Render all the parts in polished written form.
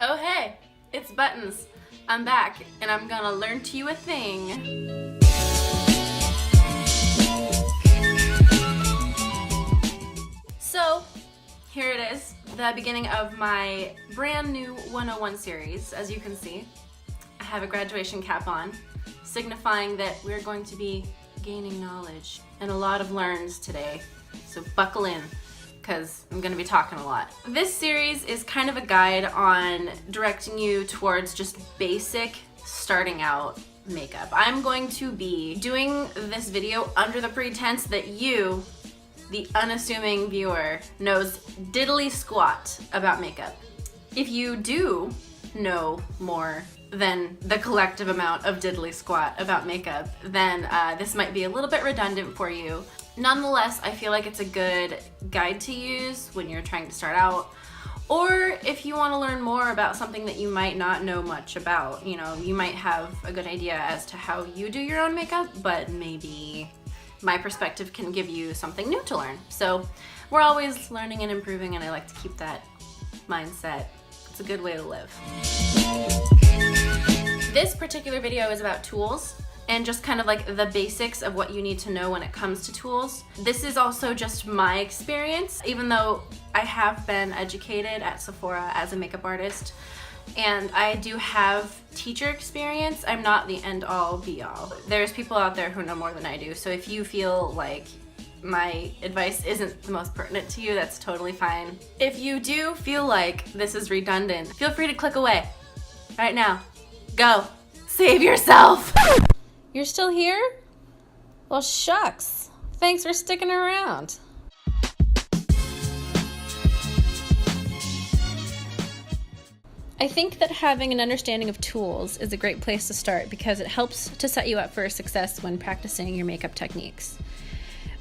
Oh hey, it's Buttons. I'm back and I'm gonna learn to you a thing. So here it is, the beginning of my brand new 101 series. As you can see, I have a graduation cap on, signifying that we're going to be gaining knowledge and a lot of learns today. So buckle in, because I'm going to be talking a lot. This series is kind of a guide on directing you towards just basic starting out makeup. I'm going to be doing this video under the pretense that you, the unassuming viewer, knows diddly squat about makeup. If you do know more than the collective amount of diddly squat about makeup, then this might be a little bit redundant for you. Nonetheless, I feel like it's a good guide to use when you're trying to start out, or if you want to learn more about something that you might not know much about. You know, you might have a good idea as to how you do your own makeup, but maybe my perspective can give you something new to learn. So we're always learning and improving, and I like to keep that mindset. It's a good way to live. This particular video is about tools and just kind of like the basics of what you need to know when it comes to tools. This is also just my experience, even though I have been educated at Sephora as a makeup artist and I do have teacher experience. I'm not the end-all be-all. There's people out there who know more than I do, so if you feel like my advice isn't the most pertinent to you, that's totally fine. If you do feel like this is redundant, feel free to click away right now. Go, save yourself. You're still here? Well, shucks. Thanks for sticking around. I think that having an understanding of tools is a great place to start because it helps to set you up for success when practicing your makeup techniques.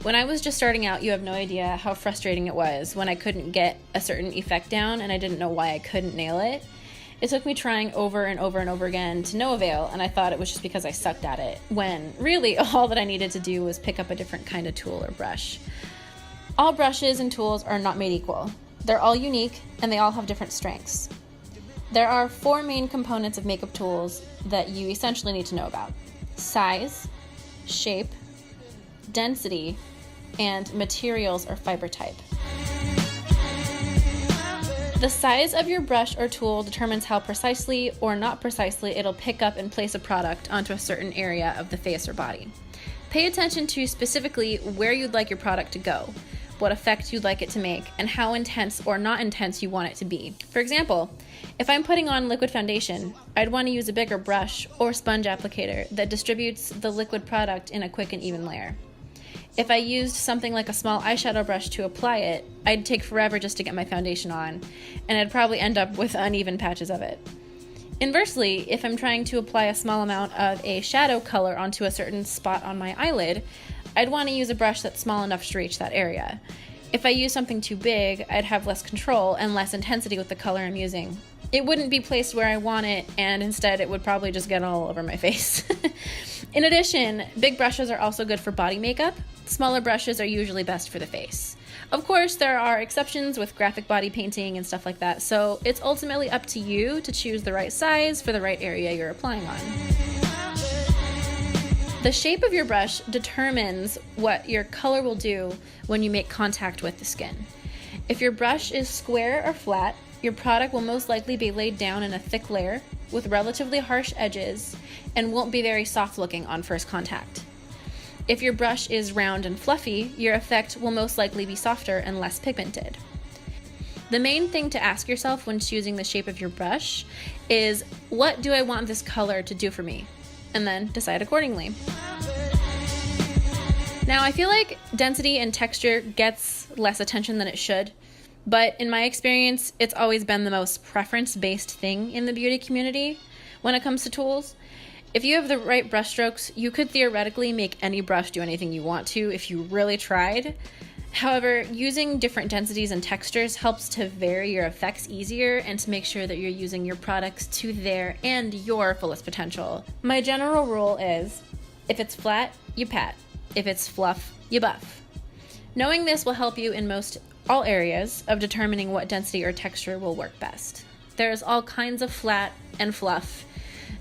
When I was just starting out, you have no idea how frustrating it was when I couldn't get a certain effect down and I didn't know why I couldn't nail it. It took me trying over and over and over again to no avail, and I thought it was just because I sucked at it, when really all that I needed to do was pick up a different kind of tool or brush. All brushes and tools are not made equal. They're all unique, and they all have different strengths. There are 4 main components of makeup tools that you essentially need to know about: size, shape, density, and materials or fiber type. The size of your brush or tool determines how precisely or not precisely it'll pick up and place a product onto a certain area of the face or body. Pay attention to specifically where you'd like your product to go, what effect you'd like it to make, and how intense or not intense you want it to be. For example, if I'm putting on liquid foundation, I'd want to use a bigger brush or sponge applicator that distributes the liquid product in a quick and even layer. If I used something like a small eyeshadow brush to apply it, I'd take forever just to get my foundation on, and I'd probably end up with uneven patches of it. Inversely, if I'm trying to apply a small amount of a shadow color onto a certain spot on my eyelid, I'd want to use a brush that's small enough to reach that area. If I use something too big, I'd have less control and less intensity with the color I'm using. It wouldn't be placed where I want it, and instead it would probably just get all over my face. In addition, big brushes are also good for body makeup. Smaller brushes are usually best for the face. Of course, there are exceptions with graphic body painting and stuff like that, so it's ultimately up to you to choose the right size for the right area you're applying on. The shape of your brush determines what your color will do when you make contact with the skin. If your brush is square or flat, your product will most likely be laid down in a thick layer with relatively harsh edges and won't be very soft looking on first contact. If your brush is round and fluffy, your effect will most likely be softer and less pigmented. The main thing to ask yourself when choosing the shape of your brush is, what do I want this color to do for me? And then decide accordingly. Now, I feel like density and texture gets less attention than it should, but in my experience, it's always been the most preference-based thing in the beauty community when it comes to tools. If you have the right brush strokes, you could theoretically make any brush do anything you want to if you really tried. However, using different densities and textures helps to vary your effects easier and to make sure that you're using your products to their and your fullest potential. My general rule is, if it's flat, you pat. If it's fluff, you buff. Knowing this will help you in most all areas of determining what density or texture will work best. There's all kinds of flat and fluff,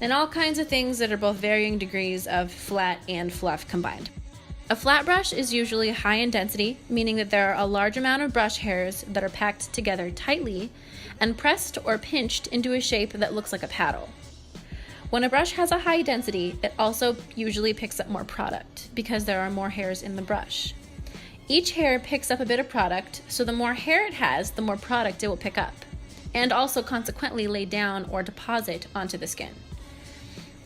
and all kinds of things that are both varying degrees of flat and fluff combined. A flat brush is usually high in density, meaning that there are a large amount of brush hairs that are packed together tightly and pressed or pinched into a shape that looks like a paddle. When a brush has a high density, it also usually picks up more product because there are more hairs in the brush. Each hair picks up a bit of product, so the more hair it has, the more product it will pick up, and also consequently lay down or deposit onto the skin.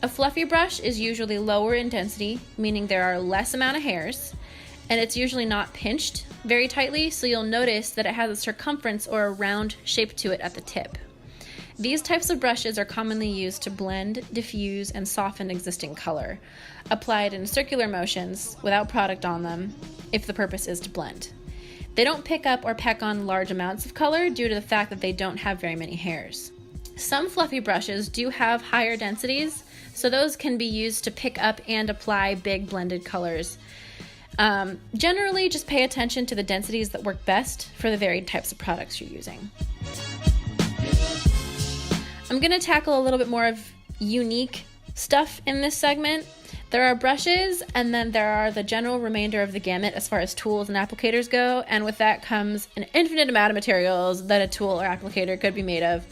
A fluffy brush is usually lower in density, meaning there are less amount of hairs, and it's usually not pinched very tightly, so you'll notice that it has a circumference or a round shape to it at the tip. These types of brushes are commonly used to blend, diffuse, and soften existing color, applied in circular motions without product on them, if the purpose is to blend. They don't pick up or pack on large amounts of color due to the fact that they don't have very many hairs. Some fluffy brushes do have higher densities, so those can be used to pick up and apply big blended colors. Generally, just pay attention to the densities that work best for the varied types of products you're using. I'm going to tackle a little bit more of unique stuff in this segment. There are brushes, and then there are the general remainder of the gamut as far as tools and applicators go, and with that comes an infinite amount of materials that a tool or applicator could be made of,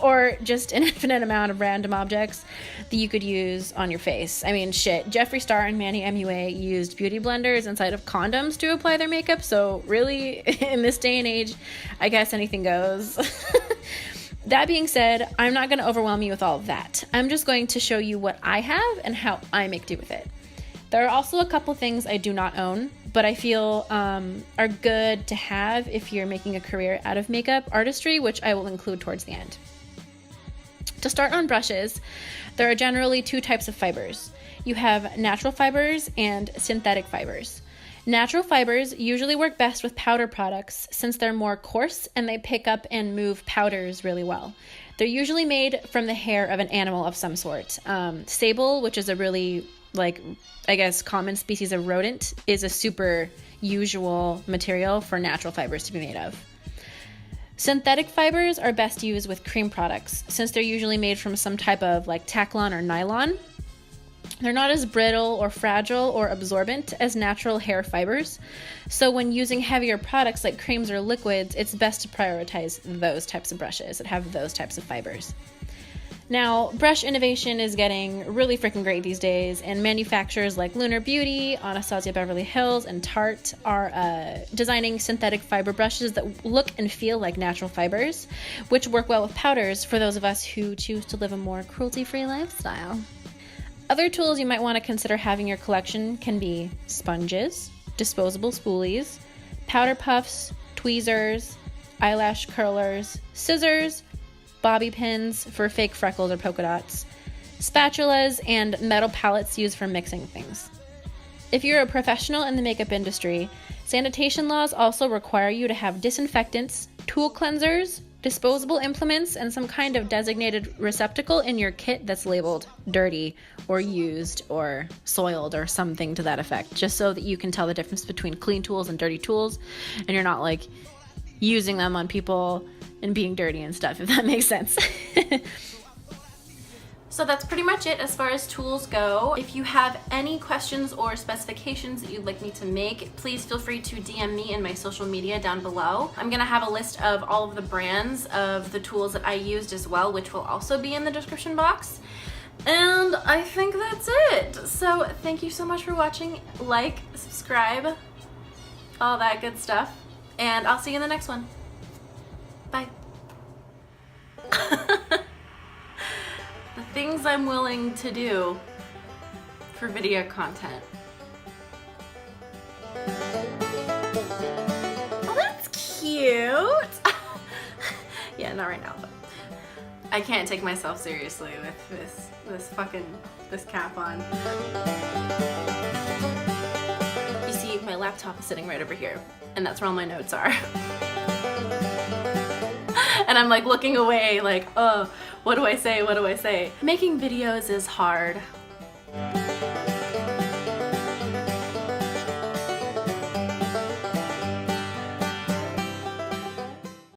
or just an infinite amount of random objects that you could use on your face. I mean, shit, Jeffree Star and Manny MUA used beauty blenders inside of condoms to apply their makeup, so really, in this day and age, I guess anything goes. That being said, I'm not going to overwhelm you with all of that. I'm just going to show you what I have and how I make do with it. There are also a couple things I do not own, but I feel are good to have if you're making a career out of makeup artistry, which I will include towards the end. To start on brushes, there are generally two types of fibers. You have natural fibers and synthetic fibers. Natural fibers usually work best with powder products since they're more coarse and they pick up and move powders really well. They're usually made from the hair of an animal of some sort. Sable, which is a really, common species of rodent, is a super usual material for natural fibers to be made of. Synthetic fibers are best used with cream products since they're usually made from some type of Taklon or nylon. They're not as brittle or fragile or absorbent as natural hair fibers, so when using heavier products like creams or liquids, it's best to prioritize those types of brushes that have those types of fibers. Now, brush innovation is getting really freaking great these days, and manufacturers like Lunar Beauty, Anastasia Beverly Hills, and Tarte are designing synthetic fiber brushes that look and feel like natural fibers, which work well with powders for those of us who choose to live a more cruelty-free lifestyle. Other tools you might want to consider having in your collection can be sponges, disposable spoolies, powder puffs, tweezers, eyelash curlers, scissors, bobby pins for fake freckles or polka dots, spatulas, and metal palettes used for mixing things. If you're a professional in the makeup industry, sanitation laws also require you to have disinfectants, tool cleansers, disposable implements, and some kind of designated receptacle in your kit that's labeled dirty or used or soiled or something to that effect, just so that you can tell the difference between clean tools and dirty tools, and you're not using them on people and being dirty and stuff, if that makes sense. So that's pretty much it as far as tools go. If you have any questions or specifications that you'd like me to make, please feel free to DM me in my social media down below. I'm gonna have a list of all of the brands of the tools that I used as well, which will also be in the description box. And I think that's it. So thank you so much for watching. Like, subscribe, all that good stuff. And I'll see you in the next one. Bye. The things I'm willing to do for video content. Oh, that's cute. Yeah, not right now, but I can't take myself seriously with this cap on. You see, my laptop is sitting right over here, and that's where all my notes are. And I'm looking away oh, what do I say? What do I say? Making videos is hard.